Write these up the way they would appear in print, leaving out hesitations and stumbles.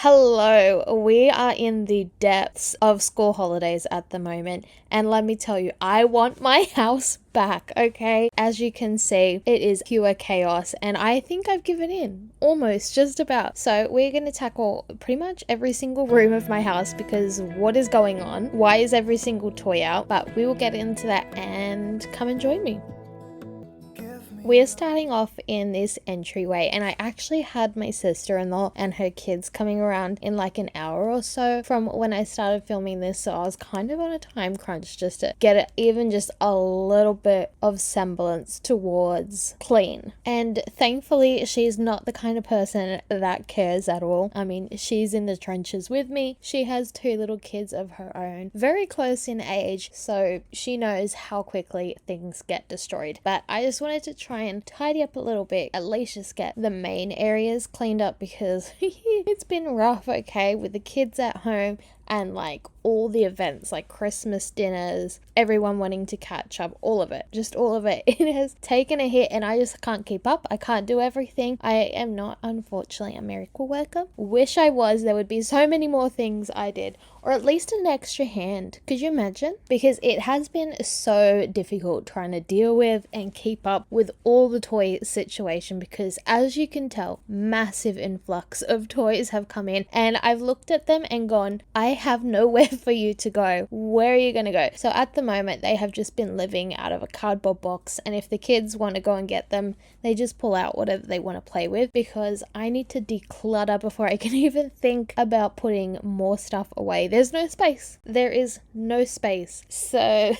Hello, we are in the depths of school holidays at the moment, and let me tell you, I want my house back, okay? As you can see, it is pure chaos, and I think I've given in, almost, just about. So we're going to tackle pretty much every single room of my house because what is going on? Why is every single toy out? But we will get into that and come and join me. We're starting off in this entryway, and I actually had my sister-in-law and her kids coming around in like an hour or so from when I started filming this, so I was kind of on a time crunch just to get it even just a little bit of semblance towards clean. And thankfully she's not the kind of person that cares at all. I mean, she's in the trenches with me. She has two little kids of her own, very close in age, so she knows how quickly things get destroyed. But I just wanted to try and tidy up a little bit, at least just get the main areas cleaned up because it's been rough, okay, with the kids at home and like all the events like Christmas dinners, everyone wanting to catch up, all of it, just all of it. It has taken a hit and I just can't keep up. I can't do everything. I am not, unfortunately, a miracle worker. Wish I was. There would be so many more things I did, or at least an extra hand. Could you imagine? Because it has been so difficult trying to deal with and keep up with all the toy situation because, as you can tell, massive influx of toys have come in and I've looked at them and gone, I have nowhere for you to go. Where are you going to go? So at the moment, they have just been living out of a cardboard box, and if the kids want to go and get them, they just pull out whatever they want to play with because I need to declutter before I can even think about putting more stuff away. There's no space. There is no space. So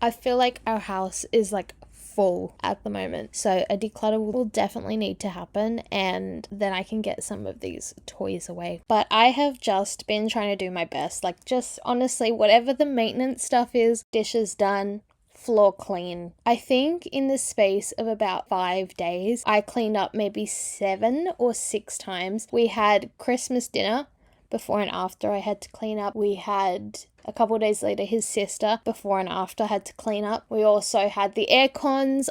I feel like our house is like full at the moment, so a declutter will definitely need to happen, and then I can get some of these toys away. But I have just been trying to do my best, like just honestly whatever the maintenance stuff is, dishes done, floor clean. I think in the space of about 5 days I cleaned up maybe 7 or 6 times. We had Christmas dinner before and after I had to clean up. We had a couple of days later his sister before and after had to clean up. We also had the air cons.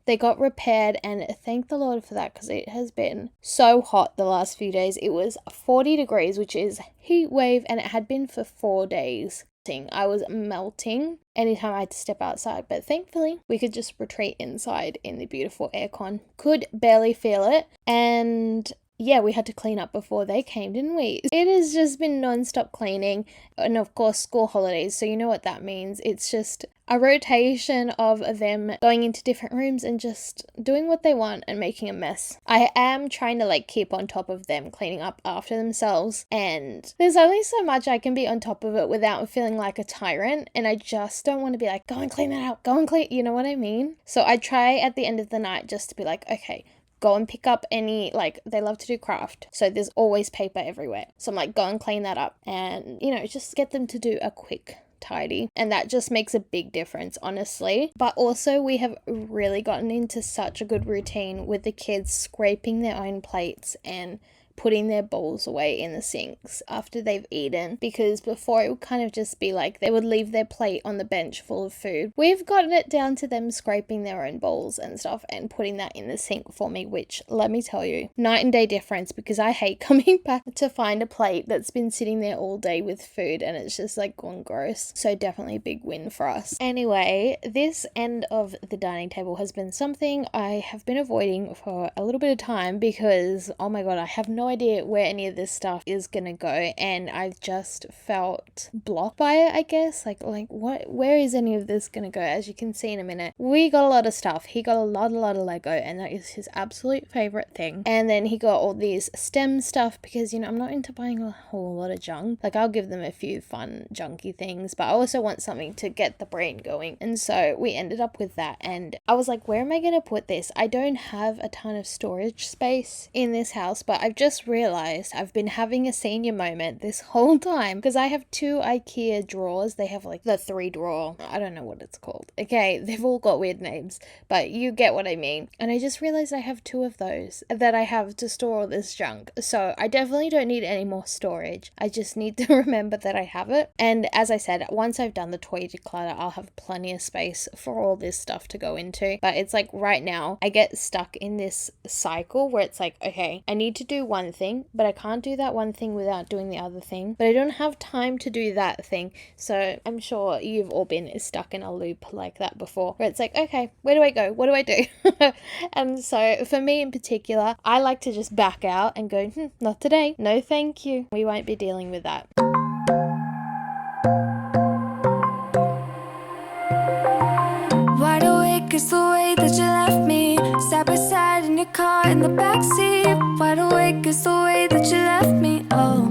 They got repaired, and thank the Lord for that because it has been so hot the last few days. It was 40 degrees, which is heat wave, and it had been for 4 days. I was melting anytime I had to step outside, but thankfully we could just retreat inside in the beautiful aircon. Could barely feel it, and yeah, we had to clean up before they came, didn't we? It has just been non-stop cleaning, and of course school holidays, so you know what that means. It's just a rotation of them going into different rooms and just doing what they want and making a mess. I am trying to like keep on top of them cleaning up after themselves, and there's only so much I can be on top of it without feeling like a tyrant, and I just don't want to be like, go and clean that out, go and clean, you know what I mean? So I try at the end of the night just to be like, okay, go and pick up any, like, they love to do craft, so there's always paper everywhere, so I'm like, go and clean that up, and you know, just get them to do a quick tidy, and that just makes a big difference, honestly. But also we have really gotten into such a good routine with the kids scraping their own plates and putting their bowls away in the sinks after they've eaten, because before it would kind of just be like they would leave their plate on the bench full of food. We've gotten it down to them scraping their own bowls and stuff and putting that in the sink for me, which, let me tell you, night and day difference, because I hate coming back to find a plate that's been sitting there all day with food and it's just like gone gross. So definitely a big win for us. Anyway, this end of the dining table has been something I have been avoiding for a little bit of time because, oh my god, I have no idea where any of this stuff is gonna go, and I've just felt blocked by it, I guess. Like where is any of this gonna go? As you can see in a minute, we got a lot of stuff. He got a lot of Lego, and that is his absolute favorite thing. And then he got all these STEM stuff because, you know, I'm not into buying a whole lot of junk. Like, I'll give them a few fun junky things, but I also want something to get the brain going, and so we ended up with that. And I was like, where am I gonna put this? I don't have a ton of storage space in this house, but I've just realized I've been having a senior moment this whole time because I have 2 IKEA drawers. They have like the 3 drawer, I don't know what it's called. Okay, they've all got weird names, but you get what I mean. And I just realized I have 2 of those that I have to store all this junk. So I definitely don't need any more storage. I just need to remember that I have it. And as I said, once I've done the toy declutter, I'll have plenty of space for all this stuff to go into. But it's like right now I get stuck in this cycle where it's like, okay, I need to do one one thing, but I can't do that one thing without doing the other thing. But I don't have time to do that thing. So I'm sure you've all been stuck in a loop like that before, where it's like, okay, where do I go? What do I do? And so for me in particular, I like to just back out and go, not today. No, thank you. We won't be dealing with that. Wide awake is the way that you left me, side by side in your car in the backseat. Wide awake is the way that you left me, oh.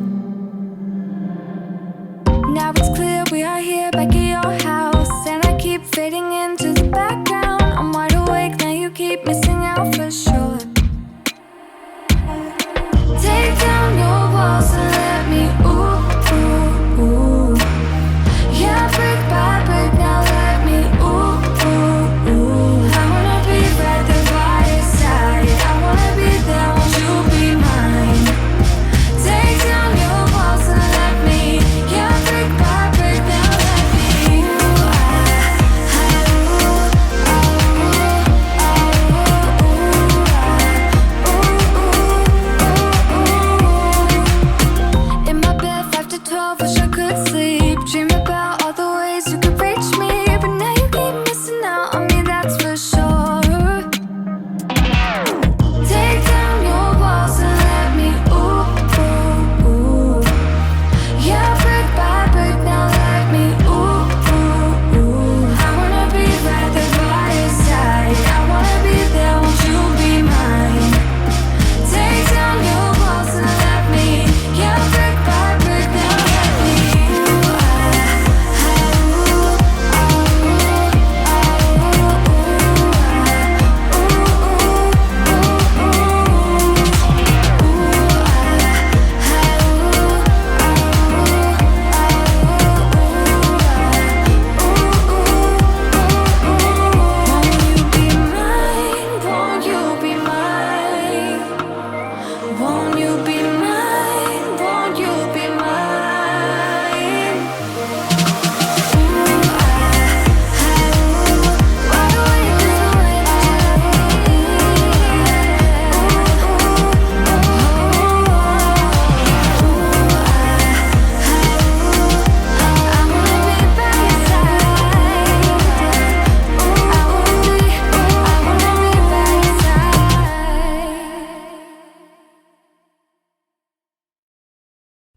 Now it's clear we are here back at your house, and I keep fading into the background. I'm wide awake, now you keep missing out for sure. Take down your walls and let me, ooh, ooh, ooh. Yeah, brick by brick, now let me, ooh, ooh, ooh. I wanna be right there by your side, I wanna be there, won't you be mine? Take down your walls and let me, yeah, brick by brick, now let me, ooh, in my bed 5 to 12, wish I could sleep. Dream about all the ways you could reach me, but now you keep missing out on me, that's for sure. Take down your walls and let me, ooh, ooh, ooh. Yeah, brick by brick, now let me, ooh, ooh, ooh. I wanna be right there by your side, I wanna be there, won't you be mine? Take down your walls and let me, yeah, brick by brick, now let me, ooh, won't you be mine? Won't you be mine? Won't you be mine? Wide awake is the way that you left me. I wanna be by your side. I wanna be by your side.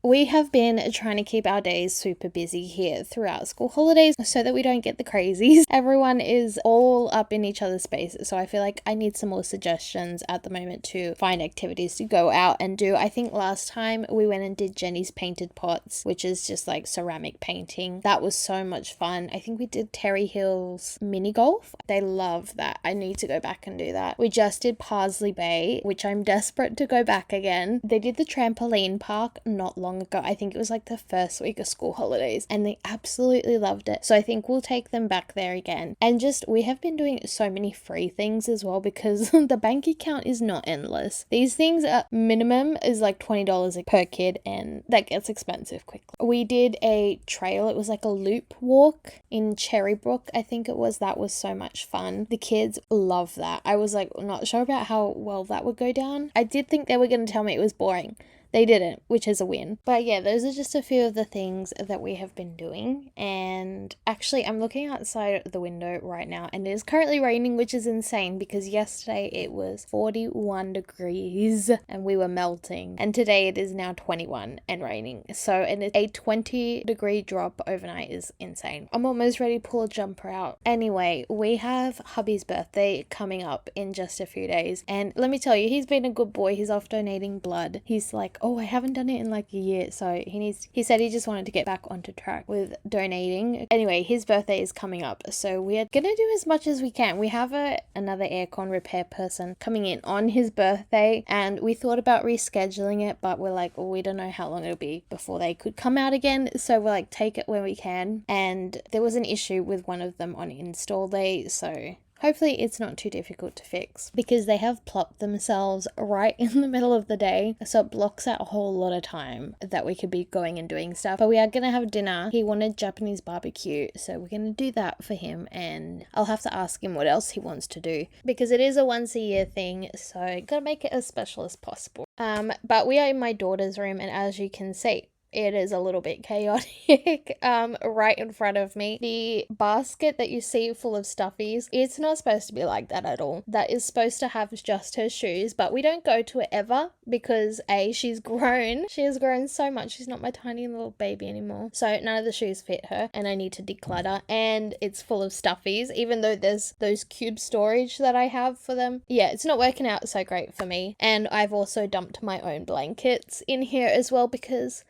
We have been trying to keep our days super busy here throughout school holidays so that we don't get the crazies. Everyone is all up in each other's spaces, so I feel like I need some more suggestions at the moment to find activities to go out and do. I think last time we went and did Jenny's painted pots, which is just like ceramic painting. That was so much fun. I think we did Terry Hill's mini golf. They love that. I need to go back and do that. We just did Parsley Bay, which I'm desperate to go back again. They did the trampoline park not long ago. I think it was like the first week of school holidays, and they absolutely loved it. So I think we'll take them back there again. And just, we have been doing so many free things as well, because the bank account is not endless. These things are minimum is like $20 per kid, and that gets expensive quickly. We did a trail. It was like a loop walk in Cherrybrook, I think it was. That was so much fun. The kids love that. I was like not sure about how well that would go down. I did think they were going to tell me it was boring. They didn't, which is a win. But yeah, those are just a few of the things that we have been doing. And actually, I'm looking outside the window right now, and it is currently raining, which is insane because yesterday it was 41 degrees and we were melting. And today it is now 21 and raining. So and a 20-degree drop overnight is insane. I'm almost ready to pull a jumper out. Anyway, we have hubby's birthday coming up in just a few days. And let me tell you, he's been a good boy. He's off donating blood. He's like, oh, I haven't done it in like a year. So he said he just wanted to get back onto track with donating. Anyway, his birthday is coming up. So we are going to do as much as we can. We have another aircon repair person coming in on his birthday, and we thought about rescheduling it, but we're like, oh, we don't know how long it'll be before they could come out again. So we're like, take it when we can. And there was an issue with one of them on install day. So Hopefully it's not too difficult to fix because they have plopped themselves right in the middle of the day. So it blocks out a whole lot of time that we could be going and doing stuff. But we are going to have dinner. He wanted Japanese barbecue. So we're going to do that for him. And I'll have to ask him what else he wants to do because it is a once a year thing. So got to make it as special as possible. But we are in my daughter's room, and as you can see, it is a little bit chaotic right in front of me. The basket that you see full of stuffies, it's not supposed to be like that at all. That is supposed to have just her shoes, but we don't go to it ever because she's grown. She has grown so much. She's not my tiny little baby anymore. So none of the shoes fit her and I need to declutter, and it's full of stuffies, even though there's those cube storage that I have for them. Yeah, it's not working out so great for me. And I've also dumped my own blankets in here as well because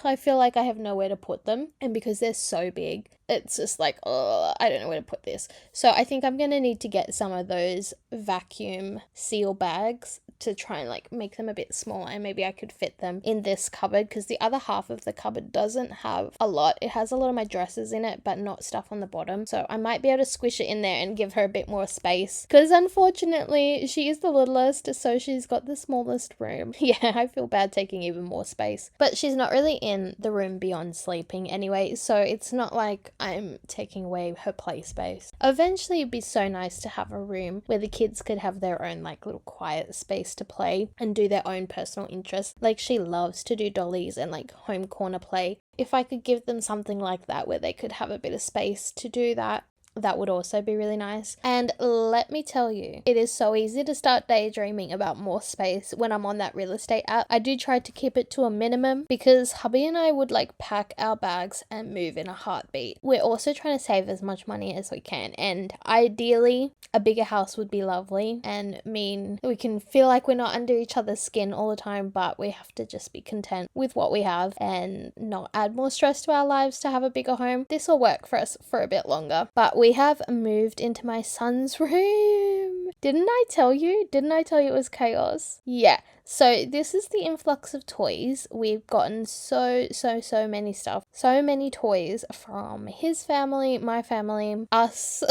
I feel like I have nowhere to put them, and because they're so big, it's just like, I don't know where to put this. So I think I'm gonna need to get some of those vacuum seal bags to try and like make them a bit smaller, and maybe I could fit them in this cupboard because the other half of the cupboard doesn't have a lot. It has a lot of my dresses in it, but not stuff on the bottom. So I might be able to squish it in there and give her a bit more space because unfortunately she is the littlest, so she's got the smallest room. Yeah, I feel bad taking even more space, but she's not really in the room beyond sleeping anyway, so it's not like I'm taking away her play space. Eventually it'd be so nice to have a room where the kids could have their own like little quiet space to play and do their own personal interests. Like she loves to do dollies and like home corner play. If I could give them something like that where they could have a bit of space to do that, that would also be really nice. And let me tell you, it is so easy to start daydreaming about more space when I'm on that real estate app. I do try to keep it to a minimum because hubby and I would like pack our bags and move in a heartbeat. We're also trying to save as much money as we can, and ideally a bigger house would be lovely and mean we can feel like we're not under each other's skin all the time, but we have to just be content with what we have and not add more stress to our lives to have a bigger home. This will work for us for a bit longer, but we have moved into my son's room. Didn't I tell you? Didn't I tell you it was chaos? Yeah. So this is the influx of toys. We've gotten so many stuff. So many toys from his family, my family, us.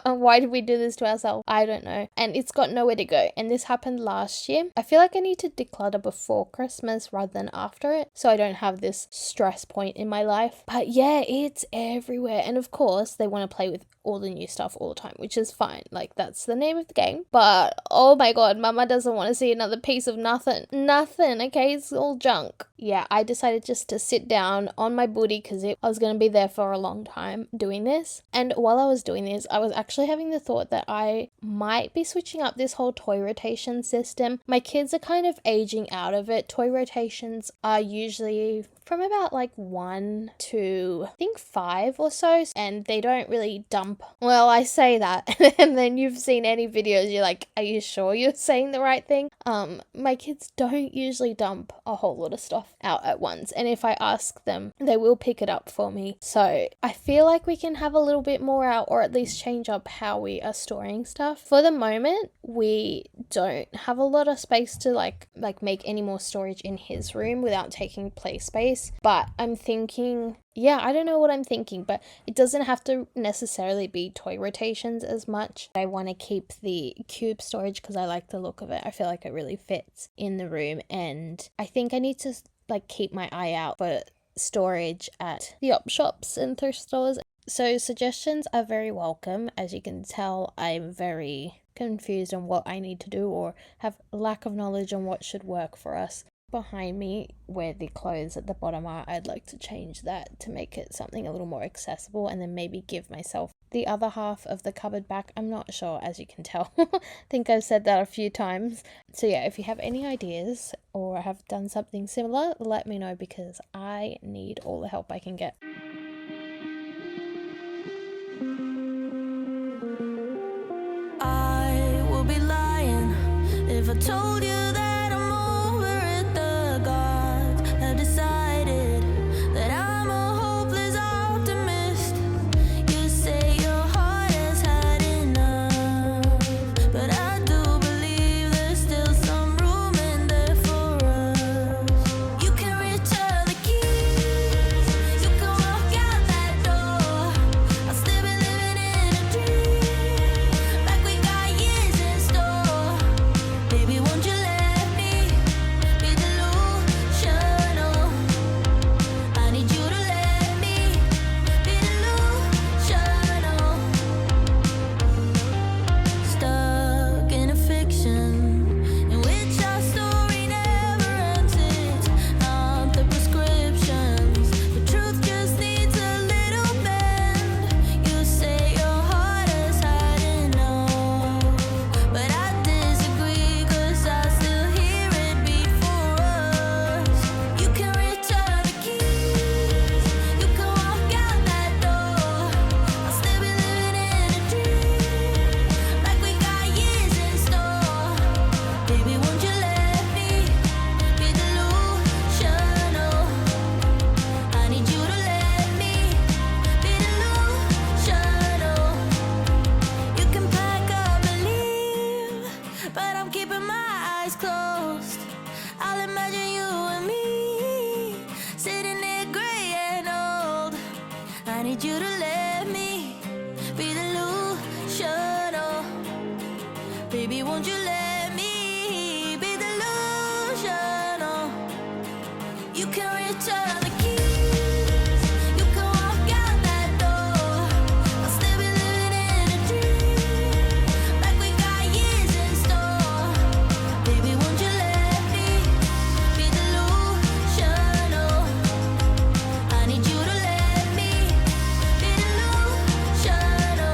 Why did we do this to ourselves? I don't know. And it's got nowhere to go. And this happened last year. I feel like I need to declutter before Christmas rather than after it, so I don't have this stress point in my life. But yeah, it's everywhere. And of course, they want to play with all the new stuff all the time, which is fine. Like, that's the name of the game. But oh my god, mama doesn't want to see another piece of nothing, okay? It's all junk. Yeah, I decided just to sit down on my booty because I was going to be there for a long time doing this. And while I was doing this, I was actually having the thought that I might be switching up this whole toy rotation system. My kids are kind of aging out of it. Toy rotations are usually from about like 1 to I think 5 or so, and they don't really dump. Well, I say that and then you've seen any videos, you're like, are you sure you're saying the right thing? My kids don't usually dump a whole lot of stuff out at once, and if I ask them, they will pick it up for me. So I feel like we can have a little bit more out, or at least change up how we are storing stuff. For the moment, we don't have a lot of space to like make any more storage in his room without taking play space. But I'm thinking, yeah, I don't know what I'm thinking, but it doesn't have to necessarily be toy rotations as much. I want to keep the cube storage because I like the look of it. I feel like it really fits in the room, and I think I need to like keep my eye out for storage at the op shops and thrift stores. So suggestions are very welcome. As you can tell, I'm very confused on what I need to do or have lack of knowledge on what should work for us. Behind me, where the clothes at the bottom are, I'd like to change that to make it something a little more accessible, and then maybe give myself the other half of the cupboard back. I'm not sure, as you can tell. I think I've said that a few times. So yeah, if you have any ideas or have done something similar, let me know because I need all the help I can get. I will be lying if I told you that I'm over it. The gods have decided that I'm a hopeless optimist. You say your heart has had enough, but I do believe there's still some room in there for us. You can return the keys, you can walk out that door. I'll still be living in a dream. need you to let me be the illusion. Oh, baby, won't you let me be the illusion? Oh, you can return the keys, you can walk out that door. I'll still be living in a dream, like we got years in store. Baby, won't you let me be the illusion? Oh, I need you to let me be the illusion. Oh.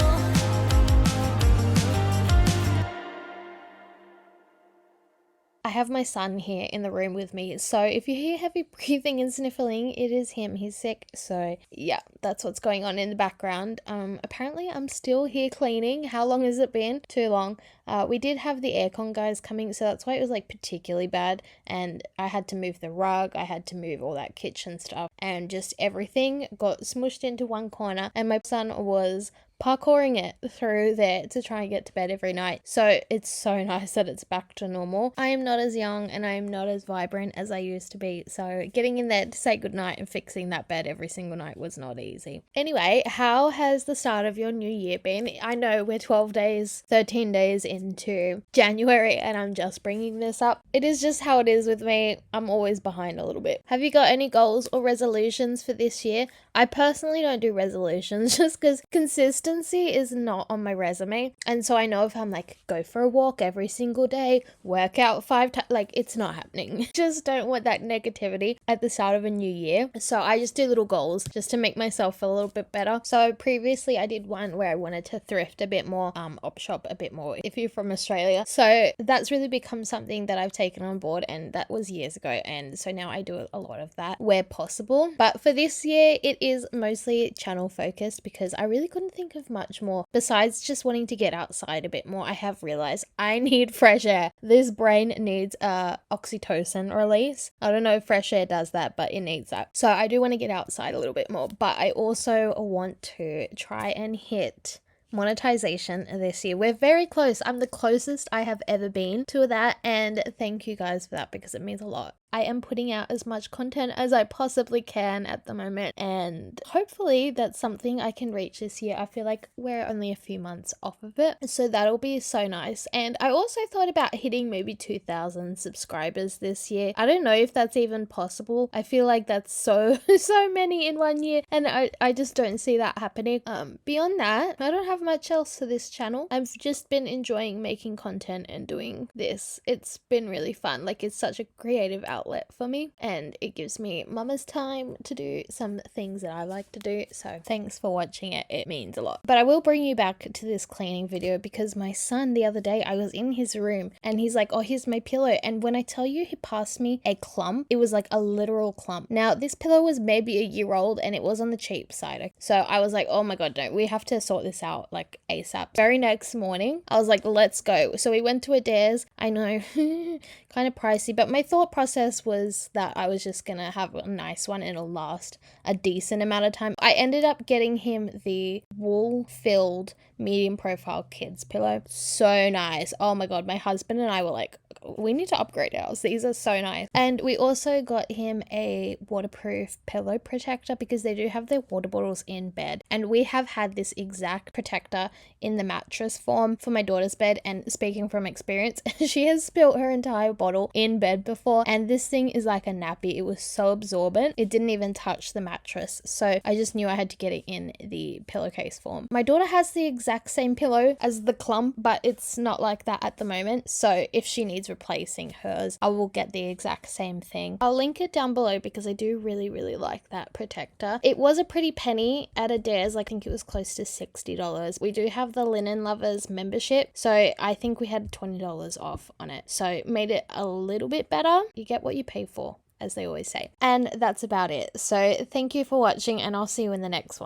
I have my son here in the room with me, so if you hear heavy breathing and sniffling, it is him. He's sick, so yeah, that's what's going on in the background. Apparently I'm still here cleaning. How long has it been? Too long. We did have the aircon guys coming, so that's why it was like particularly bad, and I had to move the rug, I had to move all that kitchen stuff, and just everything got smushed into one corner, and my son was parkouring it through there to try and get to bed every night. So it's so nice that it's back to normal. I am not as young and I am not as vibrant as I used to be, so getting in there to say goodnight and fixing that bed every single night was not easy. Anyway, how has the start of your new year been? I know we're 13 days into January and I'm just bringing this up. It is just how it is with me. I'm always behind a little bit. Have you got any goals or resolutions for this year? I personally don't do resolutions just because consistency is not on my resume. And so I know if I'm like, go for a walk every single day, work out 5 times, like it's not happening. Just don't want that negativity at the start of a new year. So I just do little goals just to make myself feel a little bit better. So previously I did one where I wanted to thrift a bit more, op shop a bit more if you're from Australia. So that's really become something that I've taken on board, and that was years ago. And so now I do a lot of that where possible. But for this year, it is mostly channel focused because I really couldn't think of much more besides just wanting to get outside a bit more. I have realized I need fresh air. This brain needs a oxytocin release. I don't know if fresh air does that, but it needs that. So I do want to get outside a little bit more, but I also want to try and hit monetization this year. We're very close. I'm the closest I have ever been to that, and thank you guys for that because it means a lot. I am putting out as much content as I possibly can at the moment, and hopefully that's something I can reach this year. I feel like we're only a few months off of it, so that'll be so nice. And I also thought about hitting maybe 2,000 subscribers this year. I don't know if that's even possible. I feel like that's so many in one year, and I just don't see that happening. Beyond that, I don't have much else for this channel. I've just been enjoying making content and doing this. It's been really fun. Like, it's such a creative outlet for me, and it gives me mama's time to do some things that I like to do. So thanks for watching it. It means a lot. But I will bring you back to this cleaning video because my son, the other day, I was in his room and he's like, oh, here's my pillow. And when I tell you he passed me a clump, it was like a literal clump. Now, this pillow was maybe a year old and it was on the cheap side. So I was like, oh my God, no, we have to sort this out like ASAP. Very next morning, I was like, let's go. So we went to Adairs. I know, kind of pricey, but my thought process was that I was just gonna have a nice one and it'll last a decent amount of time. I ended up getting him the wool filled medium profile kids pillow. So nice. Oh my God, my husband and I were like, we need to upgrade ours. These are so nice. And we also got him a waterproof pillow protector because they do have their water bottles in bed. And we have had this exact protector in the mattress form for my daughter's bed. And speaking from experience, she has spilt her entire bottle in bed before. And this thing is like a nappy. It was so absorbent. It didn't even touch the mattress. So I just knew I had to get it in the pillowcase form. My daughter has the exact same pillow as the clump, but it's not like that at the moment. So if she needs replacing hers, I will get the exact same thing. I'll link it down below because I do really like that protector. It was a pretty penny at Adairs. I think it was close to $60. We do have the Linen Lovers membership, so I think we had $20 off on it. So made it a little bit better. You get what you pay for, as they always say. And that's about it. So thank you for watching, and I'll see you in the next one.